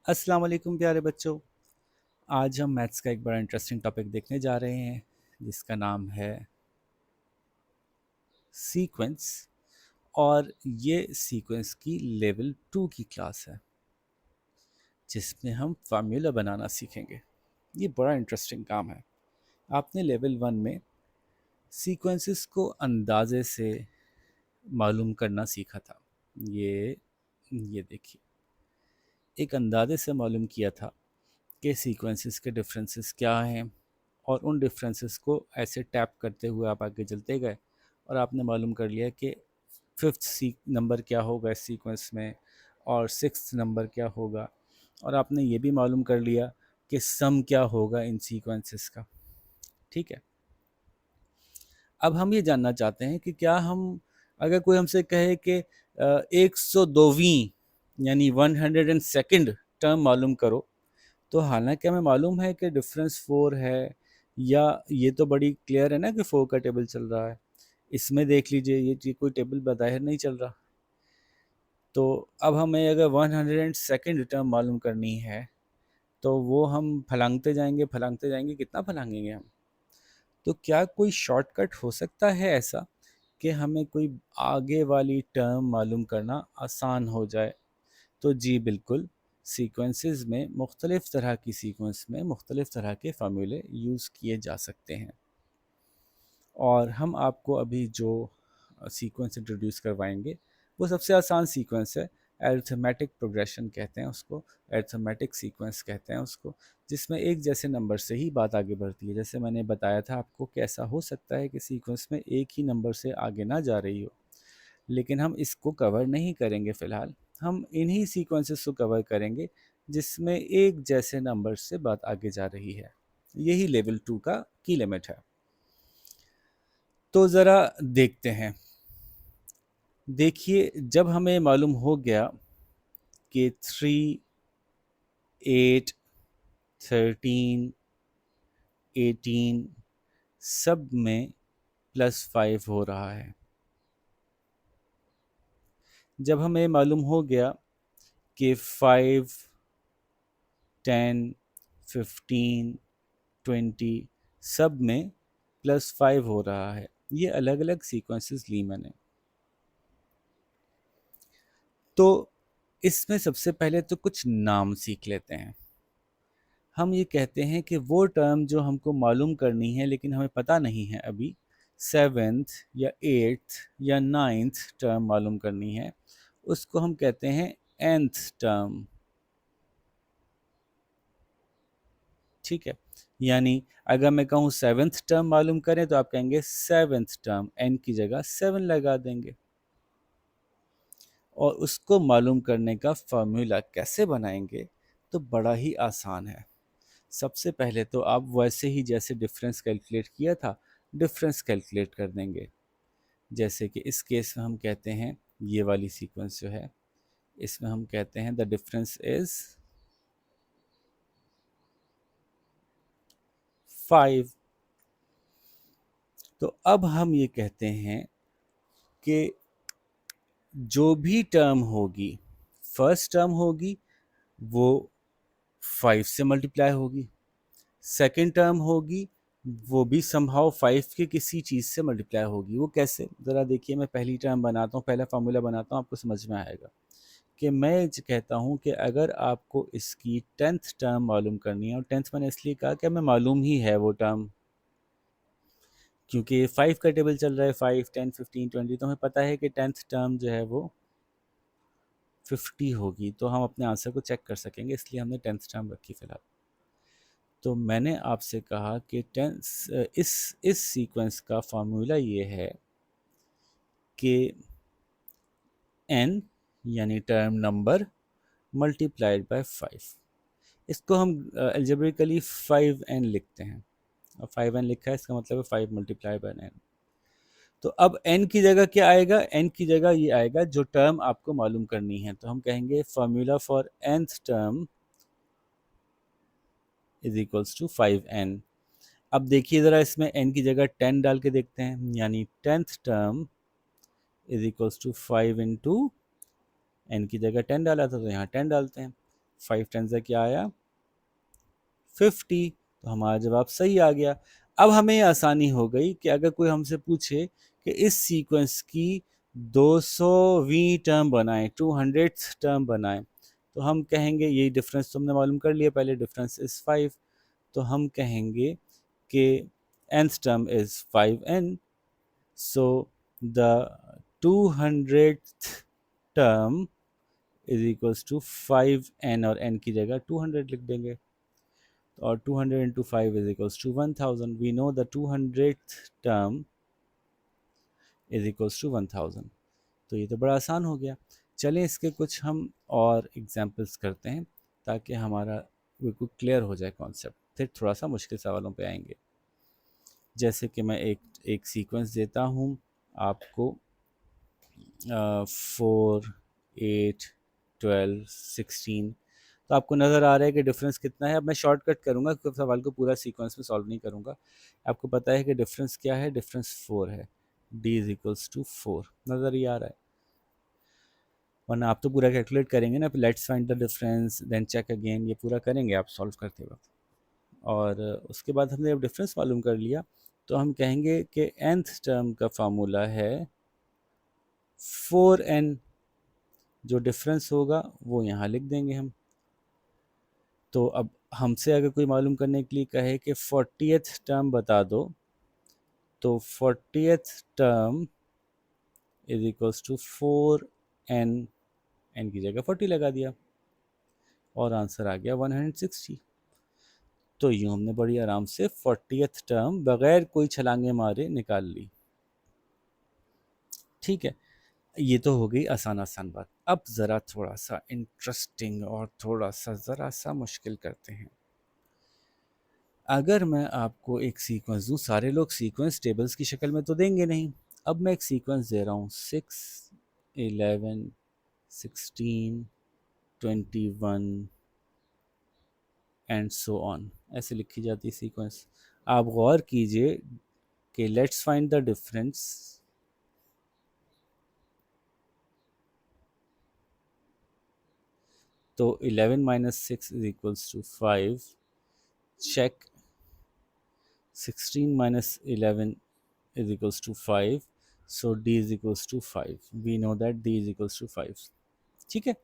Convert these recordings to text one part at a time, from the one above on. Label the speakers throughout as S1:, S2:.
S1: अस्सलाम वालेकुम प्यारे बच्चों। आज हम मैथ्स का एक बड़ा इंटरेस्टिंग टॉपिक देखने जा रहे हैं जिसका नाम है सीक्वेंस। और ये सीक्वेंस की लेवल 2 की क्लास है जिसमें हम फार्मूला बनाना सीखेंगे। ये बड़ा इंटरेस्टिंग काम है। आपने लेवल 1 में सीक्वेंसेस को अंदाजे से मालूम करना सीखा था। ये ये देखिए, एक अंदाजे से मालूम किया था कि सीक्वेंसेस के डिफरेंसेस क्या हैं, और उन डिफरेंसेस को ऐसे टैप करते हुए आप आगे चलते गए और आपने मालूम कर लिया कि फिफ्थ सी नंबर क्या होगा इस सीक्वेंस में और सिक्स्थ नंबर क्या होगा, और आपने ये भी मालूम कर लिया कि सम क्या होगा इन सीक्वेंसेस का। ठीक है, अब हम ये जानना चाहते हैं कि क्या हम, अगर कोई हमसे कहे कि 102वीं यानी 102nd टर्म मालूम करो, तो हालांकि हमें मालूम है कि डिफरेंस 4 है, या ये तो बड़ी क्लियर है ना कि 4 का टेबल चल रहा है। इसमें देख लीजिए, ये कोई टेबल बज़ाहिर नहीं चल रहा। तो अब हमें अगर 102nd टर्म मालूम करनी है तो वो हम फलांगते जाएंगे फलांगते जाएंगे, कितना फलांगेंगे हम? तो क्या कोई शॉर्टकट हो सकता है ऐसा कि हमें कोई आगे वाली टर्म मालूम करना आसान हो जाए? तो जी बिल्कुल, सीक्वेंसेस में मुख्तलिफ़ तरह की सीक्वेंस में मुख्तलिफ़ तरह के फार्मूले यूज़ किए जा सकते हैं। और हम आपको अभी जो सीक्वेंस इंट्रोड्यूस करवाएंगे वो सबसे आसान सीक्वेंस है। अरिथमेटिक प्रोग्रेशन कहते हैं उसको, अरिथमेटिक सीक्वेंस कहते हैं उसको, जिसमें एक जैसे नंबर से ही बात आगे बढ़ती है। जैसे मैंने बताया था आपको कि ऐसा हो सकता है कि सीक्वेंस में एक ही नंबर से आगे ना जा रही हो, लेकिन हम इसको कवर नहीं करेंगे फ़िलहाल। हम इन्हीं सीक्वेंसेस को कवर करेंगे जिसमें एक जैसे नंबर से बात आगे जा रही है। यही लेवल 2 का की लिमिट है। तो ज़रा देखते हैं। देखिए, जब हमें मालूम हो गया कि 3, 8, 13, 18 सब में +5 हो रहा है, जब हमें मालूम हो गया कि 5, 10, 15, 20 सब में +5 हो रहा है, ये अलग अलग सीक्वेंसेस ली मैंने। तो इसमें सबसे पहले तो कुछ नाम सीख लेते हैं। हम ये कहते हैं कि वो टर्म जो हमको मालूम करनी है लेकिन हमें पता नहीं है अभी, सेवेंथ या एट्थ या नाइन्थ टर्म मालूम करनी है, उसको हम कहते हैं nth टर्म। ठीक है, यानी अगर मैं कहूँ सेवेंथ टर्म मालूम करें तो आप कहेंगे सेवेंथ टर्म, n की जगह 7 लगा देंगे। और उसको मालूम करने का फॉर्मूला कैसे बनाएंगे? तो बड़ा ही आसान है। सबसे पहले तो आप वैसे ही जैसे डिफरेंस कैलकुलेट किया था, डिफरेंस कैलकुलेट कर देंगे। जैसे कि इस केस में हम कहते हैं, ये वाली सीक्वेंस जो है इसमें हम कहते हैं द डिफरेंस इज 5। तो अब हम ये कहते हैं कि जो भी टर्म होगी, फर्स्ट टर्म होगी वो 5 से मल्टीप्लाई होगी, सेकेंड टर्म होगी वो भी समहाउ 5 के किसी चीज़ से मल्टीप्लाई होगी। वो कैसे, ज़रा देखिए, मैं पहली टर्म बनाता हूँ, पहला फार्मूला बनाता हूँ, आपको समझ में आएगा। कि मैं कहता हूँ कि अगर आपको इसकी 10th टर्म मालूम करनी है, और 10th मैंने इसलिए कहा कि हमें मालूम ही है वो टर्म, क्योंकि 5 का टेबल चल रहा है, 5, 10, 15, 20, तो हमें पता है कि 10th टर्म जो है वो 50 होगी, तो हम अपने आंसर को चेक कर सकेंगे, इसलिए हमने 10th टर्म रखी फ़िलहाल। तो मैंने आपसे कहा कि इस सीक्वेंस का फार्मूला ये है कि n यानी टर्म नंबर मल्टीप्लाइड बाय 5। इसको हम एल्जेब्रिकली 5n लिखते हैं। अब 5n लिखा है, इसका मतलब है 5 मल्टीप्लाई बाय n। तो अब n की जगह क्या आएगा? n की जगह ये आएगा जो टर्म आपको मालूम करनी है। तो हम कहेंगे formula for nth term is equals to 5n। अब देखिए ज़रा, इसमें n की जगह 10 डाल के देखते हैं, यानी 10th term is equals to 5 into, n की जगह 10 डाला था तो यहाँ 10 डालते हैं, 5 टेंस क्या आया 50, तो हमारा जवाब सही आ गया। अब हमें ये आसानी हो गई कि अगर कोई हमसे पूछे कि इस सीक्वेंस की 200वीं टर्म बनाएं, 200th टर्म बनाएं, तो हम कहेंगे, यही डिफरेंस तुमने मालूम कर लिया पहले, डिफरेंस इज 5, तो हम कहेंगे कि nth term is 5n, so the 200th term is equals to 5n, और n की जगह 200 लिख देंगे, और 200 into 5 is equals to 1000. We know the 200th term is equals to 1000. तो ये तो बड़ा आसान हो गया। चलें इसके कुछ हम और एग्जांपल्स करते हैं ताकि हमारा बिल्कुल क्लियर हो जाए कॉन्सेप्ट, फिर थोड़ा सा मुश्किल सवालों पे आएंगे। जैसे कि मैं एक सीक्वेंस देता हूँ आपको, 4, 8, 12, 16, तो आपको नज़र आ रहा है कि डिफरेंस कितना है। अब मैं शॉर्टकट करूँगा क्योंकि सवाल को पूरा सीक्वेंस में सॉल्व नहीं करूँगा। आपको पता है कि डिफरेंस क्या है, डिफरेंस 4 है, d इज इक्वल्स टू 4, नज़र ही आ रहा है। वरना आप तो पूरा कैलकुलेट करेंगे ना, let's find the difference then check again, ये पूरा करेंगे आप सॉल्व करते वक्त। और उसके बाद हमने जब डिफरेंस मालूम कर लिया तो हम कहेंगे कि nth टर्म का फार्मूला है 4n, जो डिफरेंस होगा वो यहाँ लिख देंगे हम। तो अब हमसे अगर कोई मालूम करने के लिए कहे कि 40th टर्म बता दो, तो 40th term is equals to 4n, n की जगह 40 लगा दिया और आंसर आ गया 160। तो यूँ हमने बड़ी आराम से 40th टर्म बगैर कोई छलांगे मारे निकाल ली। ठीक है, ये तो हो गई आसान आसान बात। अब ज़रा थोड़ा सा इंटरेस्टिंग और थोड़ा सा ज़रा सा मुश्किल करते हैं। अगर मैं आपको एक सीक्वेंस दूं, सारे लोग सीक्वेंस टेबल्स की शक्ल में तो देंगे नहीं, अब मैं एक सीक्वेंस दे रहा हूँ 6, 11, 16, 21 एंड सो ऑन, ऐसे लिखी जाती है सीक्वेंस। आप गौर कीजिए कि लेट्स फाइंड द डिफरेंस, तो 11 minus 6 is equals to 5, check 16 minus 11 is equals to 5, so d is equals to 5, we know that d is equals to 5। ठीक है,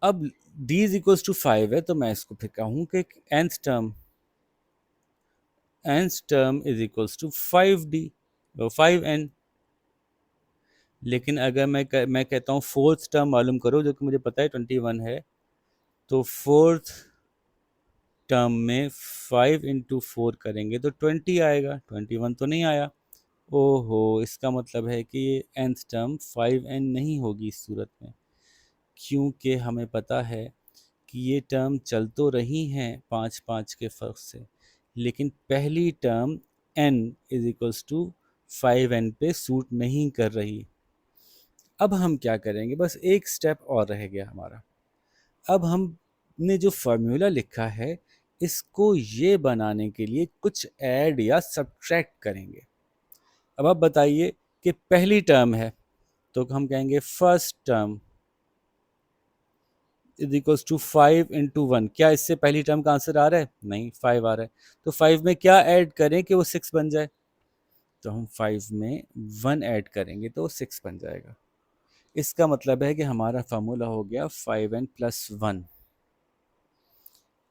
S1: अब d is equals to 5 है, तो मैं इसको फिर कहूँ कि nth term is equals to 5d, 5n। लेकिन अगर मैं कहता हूँ फोर्थ टर्म मालूम करो, जो कि मुझे पता है 21 है, तो फोर्थ टर्म में 5 इंटू 4 करेंगे तो 20 आएगा, 21 तो नहीं आया। ओहो, इसका मतलब है कि ये nth टर्म 5n नहीं होगी इस सूरत में, क्योंकि हमें पता है कि ये टर्म चल तो रही हैं 5-5 के फ़र्क से, लेकिन पहली term n is equals to 5n पे सूट नहीं कर रही। अब हम क्या करेंगे, बस एक स्टेप और रह गया हमारा। अब हमने जो फार्मूला लिखा है, इसको ये बनाने के लिए कुछ ऐड या सब्ट्रैक्ट करेंगे। अब आप बताइए कि पहली टर्म है, तो हम कहेंगे first term is equals to 5 into 1। क्या इससे पहली टर्म का आंसर आ रहा है? नहीं, 5 आ रहा है। तो 5 में क्या ऐड करें कि वो 6 बन जाए? तो हम 5 में 1 ऐड करेंगे तो 6 बन जाएगा। इसका मतलब है कि हमारा फार्मूला हो गया 5n प्लस 1।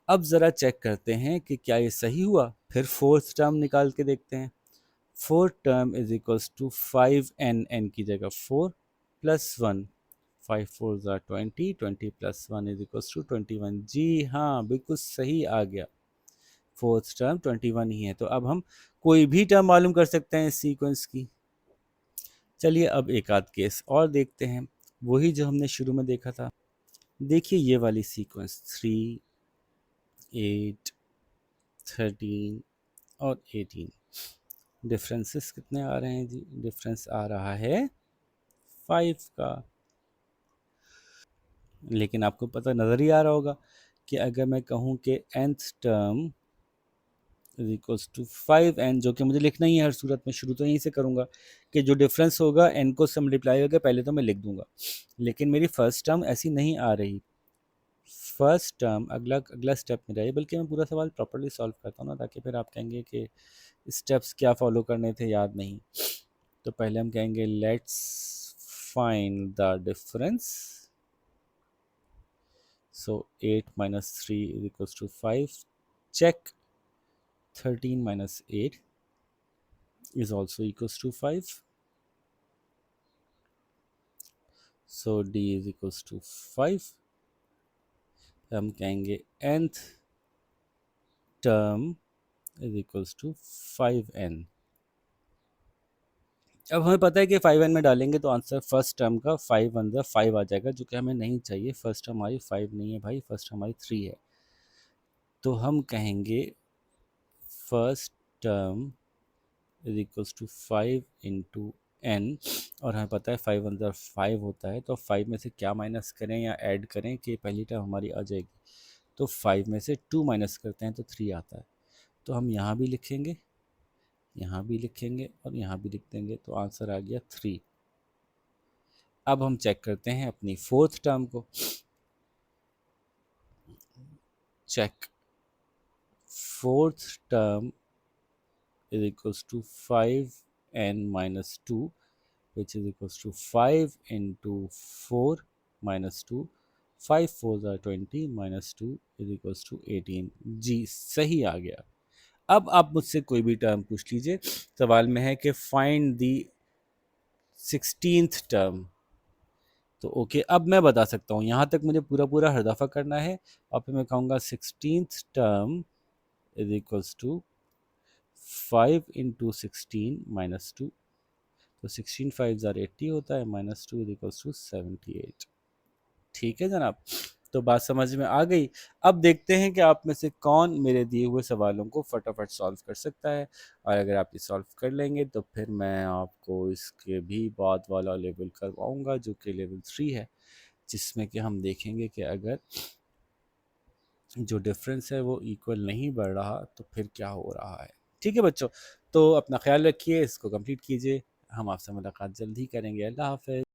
S1: अब ज़रा चेक करते हैं कि क्या ये सही हुआ। फिर फोर्थ टर्म निकाल के देखते हैं। Fourth term is equals to 5n, n की जगह 4 प्लस 1, 5 4 ज़ा 20, 20 प्लस 1 इज इक्वल्स टू 21। जी हाँ, बिल्कुल सही आ गया, फोर्थ टर्म 21 ही है। तो अब हम कोई भी टर्म मालूम कर सकते हैं इस सीक्वेंस की। चलिए अब एक आध केस और देखते हैं, वही जो हमने शुरू में देखा था। देखिए ये वाली सीक्वेंस 3, 8, 13 और 18, डिफरेंसेस कितने आ रहे हैं जी? डिफरेंस आ रहा है 5 का। लेकिन आपको पता नज़र ही आ रहा होगा कि अगर मैं कहूँ कि nth term is equals to 5n, जो कि मुझे लिखना ही है हर सूरत में, शुरू तो यहीं से करूँगा कि जो डिफरेंस होगा n को से मल्टीप्लाई होगा, पहले तो मैं लिख दूंगा, लेकिन मेरी फर्स्ट टर्म ऐसी नहीं आ रही। फर्स्ट टर्म अगला अगला स्टेप मेरा है, बल्कि मैं पूरा सवाल प्रॉपर्ली सॉल्व करता हूँ ना, ताकि फिर आप कहेंगे कि स्टेप्स क्या फॉलो करने थे याद नहीं। तो पहले हम कहेंगे let's find the difference. So 8 minus 3 is equals to 5. Check 13 minus 8 is also equals to 5. So D is equals to 5. हम कहेंगे nth term is equals to 5n। अब हमें पता है कि 5n में डालेंगे तो आंसर फर्स्ट टर्म का 5 अंदर 5 आ जाएगा, जो कि हमें नहीं चाहिए। फर्स्ट टर्म हमारी 5 नहीं है भाई, फर्स्ट टर्म हमारी 3 है। तो हम कहेंगे first term is equals to 5 into n, और हमें पता है 5 अंदर 5 होता है, तो 5 में से क्या माइनस करें या ऐड करें कि पहली टर्म हमारी आ जाएगी। तो 5 में से 2 माइनस करते हैं तो 3 आता है। तो हम यहाँ भी लिखेंगे, यहाँ भी लिखेंगे और यहाँ भी लिख देंगे, तो आंसर आ गया 3। अब हम चेक करते हैं अपनी फोर्थ टर्म को। Check fourth term is equals to 5n minus 2, which is equals to 5 into 4 minus 2, 5 4s are 20 minus 2 is equals to 18। जी सही आ गया। अब आप मुझसे कोई भी टर्म पूछ लीजिए, सवाल में है कि फाइंड दी 16th टर्म, तो ओके अब मैं बता सकता हूँ। यहाँ तक मुझे पूरा पूरा हर दफ़ा करना है, और फिर मैं कहूँगा 16th term is equals to 5 into 16 minus 2, तो 16 5 ज़ार 80 होता है, माइनस 2 इज इक्वल्स टू 78। ठीक है जनाब, तो बात समझ में आ गई। अब देखते हैं कि आप में से कौन मेरे दिए हुए सवालों को फटाफट सॉल्व कर सकता है, और अगर आप ये सॉल्व कर लेंगे तो फिर मैं आपको इसके भी बाद वाला लेवल करवाऊंगा, जो कि लेवल 3 है, जिसमें कि हम देखेंगे कि अगर जो डिफरेंस है वो इक्वल नहीं बढ़ रहा तो फिर क्या हो रहा है। ठीक है बच्चों, तो अपना ख्याल रखिए, इसको कंप्लीट कीजिए। हम आपसे मुलाकात जल्द ही करेंगे। अल्लाह हाफ़िज़।